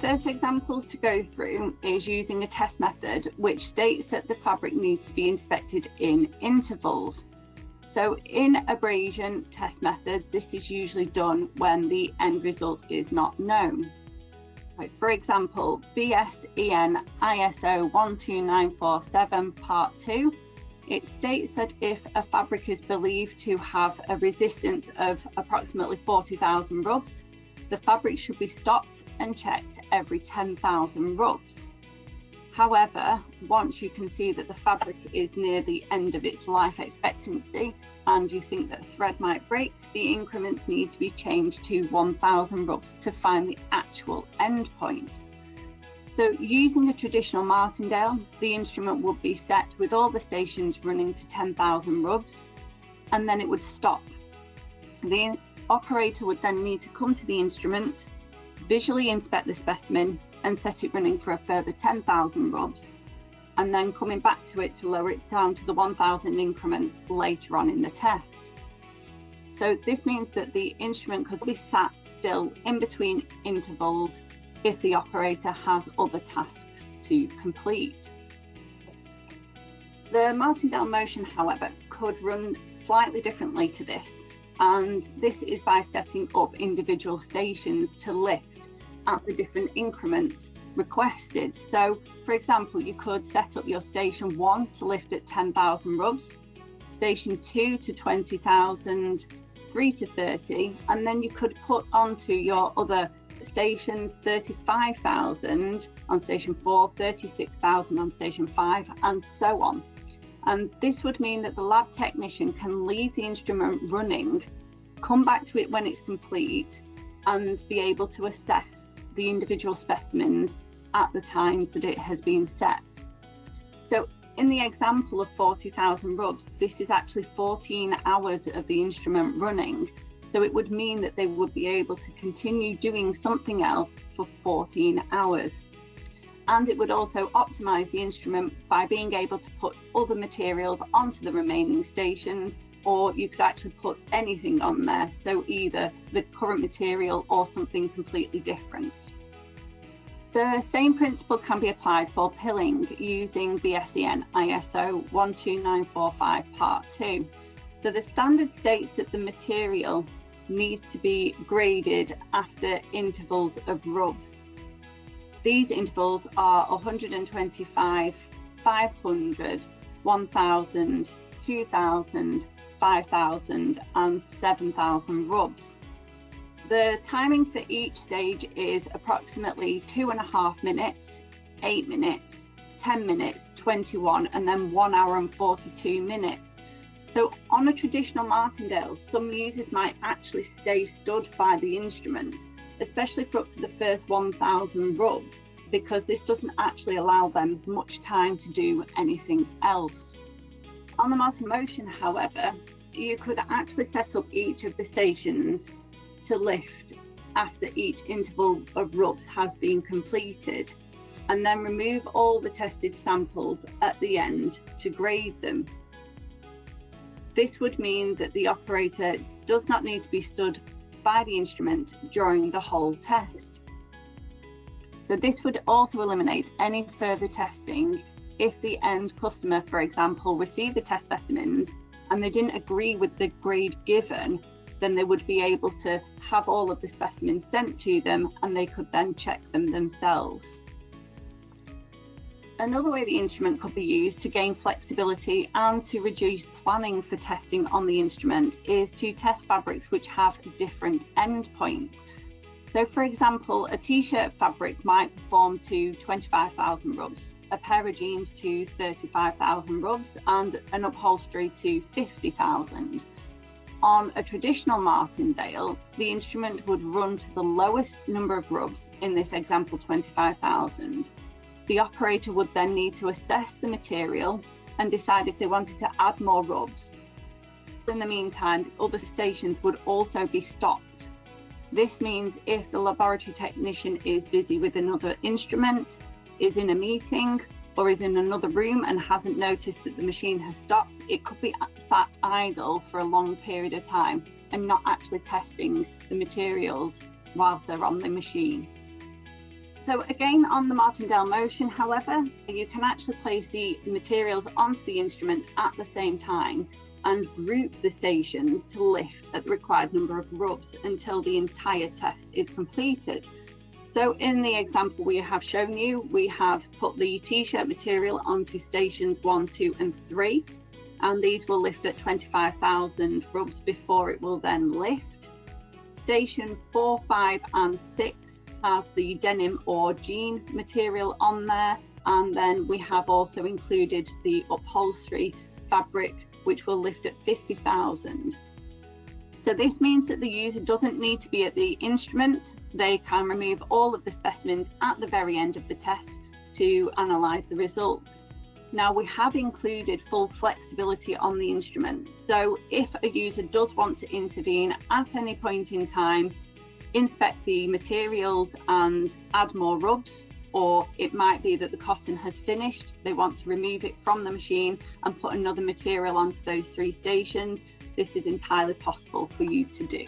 first examples to go through is using a test method which states that the fabric needs to be inspected in intervals. So in abrasion test methods, this is usually done when the end result is not known. For example, BSEN ISO 12947 Part 2, it states that if a fabric is believed to have a resistance of approximately 40,000 rubs, the fabric should be stopped and checked every 10,000 rubs. However, once you can see that the fabric is near the end of its life expectancy and you think that a thread might break, the increments need to be changed to 1,000 rubs to find the actual end point. So using a traditional Martindale, the instrument would be set with all the stations running to 10,000 rubs, and then it would stop. The operator would then need to come to the instrument, visually inspect the specimen and set it running for a further 10,000 rubs, and then coming back to it to lower it down to the 1,000 increments later on in the test. So this means that the instrument could be sat still in between intervals if the operator has other tasks to complete. The Martindale Motion, however, could run slightly differently to this, and this is by setting up individual stations to lift at the different increments requested. So, for example, you could set up your station 1 to lift at 10,000 rubs, station 2 to 20,000, 3 to 30, and then you could put onto your other stations 35,000 on station 4, 36,000 on station 5, and so on. And this would mean that the lab technician can leave the instrument running, come back to it when it's complete, and be able to assess the individual specimens at the times that it has been set. So in the example of 40,000 rubs, this is actually 14 hours of the instrument running. So it would mean that they would be able to continue doing something else for 14 hours. And it would also optimize the instrument by being able to put other materials onto the remaining stations, or you could actually put anything on there. So either the current material or something completely different. The same principle can be applied for pilling using BSEN ISO 12945 Part 2. So the standard states that the material needs to be graded after intervals of rubs. These intervals are 125, 500, 1,000, 2,000, 5,000 and 7,000 rubs. The timing for each stage is approximately 2.5 minutes, 8 minutes, 10 minutes, 21, and then 1 hour and 42 minutes. So on a traditional Martindale, some users might actually stay stood by the instrument, especially for up to the first 1,000 rubs, because this doesn't actually allow them much time to do anything else. On the Martindale Motion, however, you could actually set up each of the stations to lift after each interval of rubs has been completed, and then remove all the tested samples at the end to grade them. This would mean that the operator does not need to be stood by the instrument during the whole test. So this would also eliminate any further testing if the end customer, for example, received the test specimens and they didn't agree with the grade given. Then they would be able to have all of the specimens sent to them and they could then check them themselves. Another way the instrument could be used to gain flexibility and to reduce planning for testing on the instrument is to test fabrics which have different endpoints. So for example, a t-shirt fabric might perform to 25,000 rubs, a pair of jeans to 35,000 rubs, and an upholstery to 50,000. On a traditional Martindale, the instrument would run to the lowest number of rubs, in this example 25,000. The operator would then need to assess the material and decide if they wanted to add more rubs. In the meantime, other stations would also be stopped. This means if the laboratory technician is busy with another instrument, is in a meeting, or is in another room and hasn't noticed that the machine has stopped, it could be sat idle for a long period of time and not actually testing the materials whilst they're on the machine. So again, on the Martindale Motion, however, you can actually place the materials onto the instrument at the same time and group the stations to lift at the required number of rubs until the entire test is completed. So in the example we have shown you, we have put the t-shirt material onto stations 1, 2 and 3, and these will lift at 25,000 rubs before it will then lift. Station 4, 5 and 6 has the denim or jean material on there, and then we have also included the upholstery fabric, which will lift at 50,000. So this means that the user doesn't need to be at the instrument. They can remove all of the specimens at the very end of the test to analyse the results. Now, we have included full flexibility on the instrument. So if a user does want to intervene at any point in time, inspect the materials and add more rubs, or it might be that the cotton has finished, they want to remove it from the machine and put another material onto those 3 stations, this is entirely possible for you to do.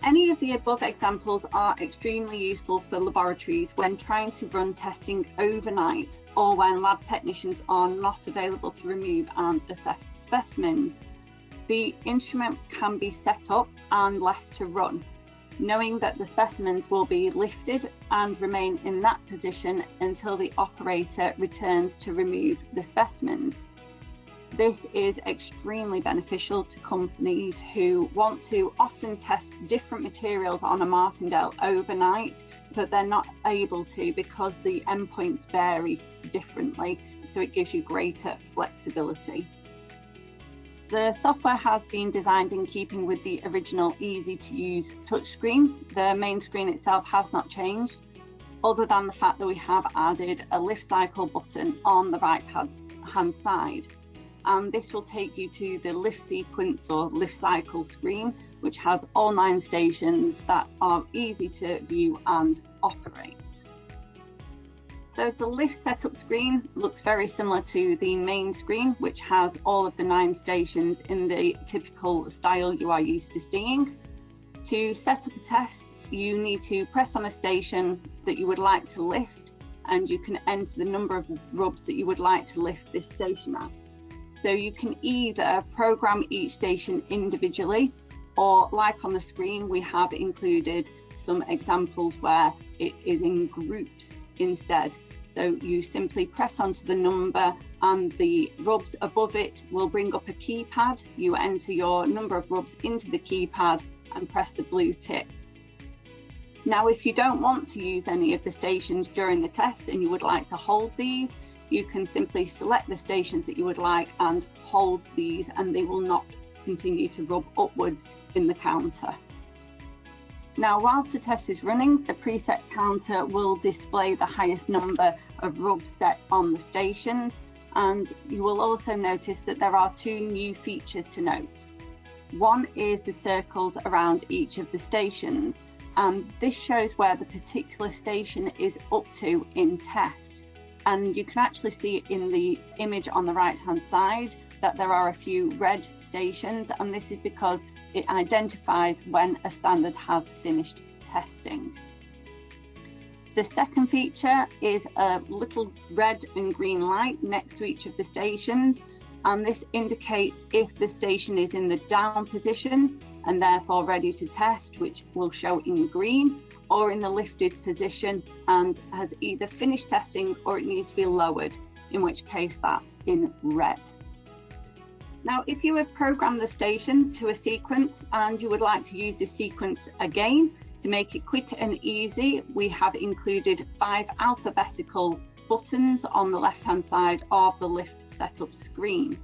Any of the above examples are extremely useful for laboratories when trying to run testing overnight or when lab technicians are not available to remove and assess specimens. The instrument can be set up and left to run, knowing that the specimens will be lifted and remain in that position until the operator returns to remove the specimens. This is extremely beneficial to companies who want to often test different materials on a Martindale overnight, but they're not able to because the endpoints vary differently, so it gives you greater flexibility. The software has been designed in keeping with the original easy-to-use touchscreen. The main screen itself has not changed, other than the fact that we have added a lift cycle button on the right-hand side. And this will take you to the lift sequence or lift cycle screen, which has all 9 stations that are easy to view and operate. So the lift setup screen looks very similar to the main screen, which has all of the 9 stations in the typical style you are used to seeing. To set up a test, you need to press on a station that you would like to lift, and you can enter the number of rubs that you would like to lift this station at. So you can either program each station individually, or like on the screen, we have included some examples where it is in groups instead. So you simply press onto the number and the rubs above it will bring up a keypad. You enter your number of rubs into the keypad and press the blue tick. Now, if you don't want to use any of the stations during the test and you would like to hold these, you can simply select the stations that you would like and hold these, and they will not continue to rub upwards in the counter. Now, whilst the test is running, the preset counter will display the highest number of rubs set on the stations, and you will also notice that there are 2 new features to note. One is the circles around each of the stations, and this shows where the particular station is up to in test. And you can actually see in the image on the right hand side that there are a few red stations, and this is because it identifies when a standard has finished testing. The second feature is a little red and green light next to each of the stations, and this indicates if the station is in the down position and therefore ready to test, which will show in green, or in the lifted position and has either finished testing or it needs to be lowered, in which case that's in red. Now, if you have programmed the stations to a sequence and you would like to use this sequence again, to make it quick and easy, we have included 5 alphabetical buttons on the left-hand side of the lift setup screen.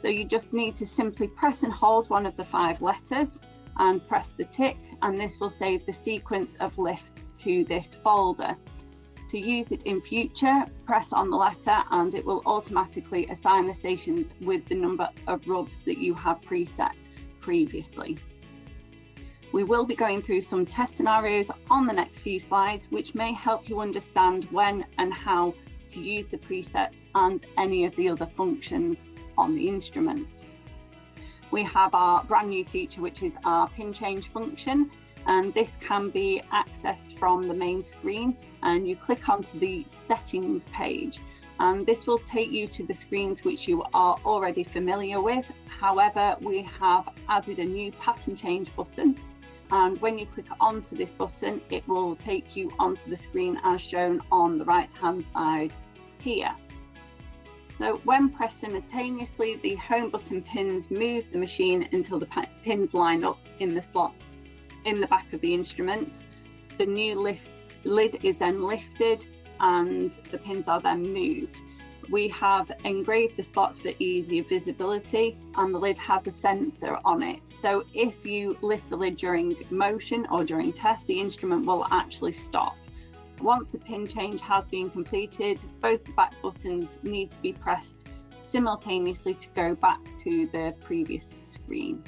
So you just need to simply press and hold one of the 5 letters and press the tick, and this will save the sequence of lifts to this folder. To use it in future, press on the letter and it will automatically assign the stations with the number of rubs that you have preset previously. We will be going through some test scenarios on the next few slides, which may help you understand when and how to use the presets and any of the other functions on the instrument. We have our brand new feature, which is our pin change function, and this can be accessed accessed from the main screen, and you click onto the settings page, and this will take you to the screens which you are already familiar with. However, we have added a new pattern change button, and when you click onto this button, it will take you onto the screen as shown on the right hand side here. So when pressed simultaneously, the home button pins move the machine until the pins line up in the slots in the back of the instrument. The new lid is then lifted and the pins are then moved. We have engraved the slots for easier visibility, and the lid has a sensor on it. So if you lift the lid during motion or during test, the instrument will actually stop. Once the pin change has been completed, both the back buttons need to be pressed simultaneously to go back to the previous screen.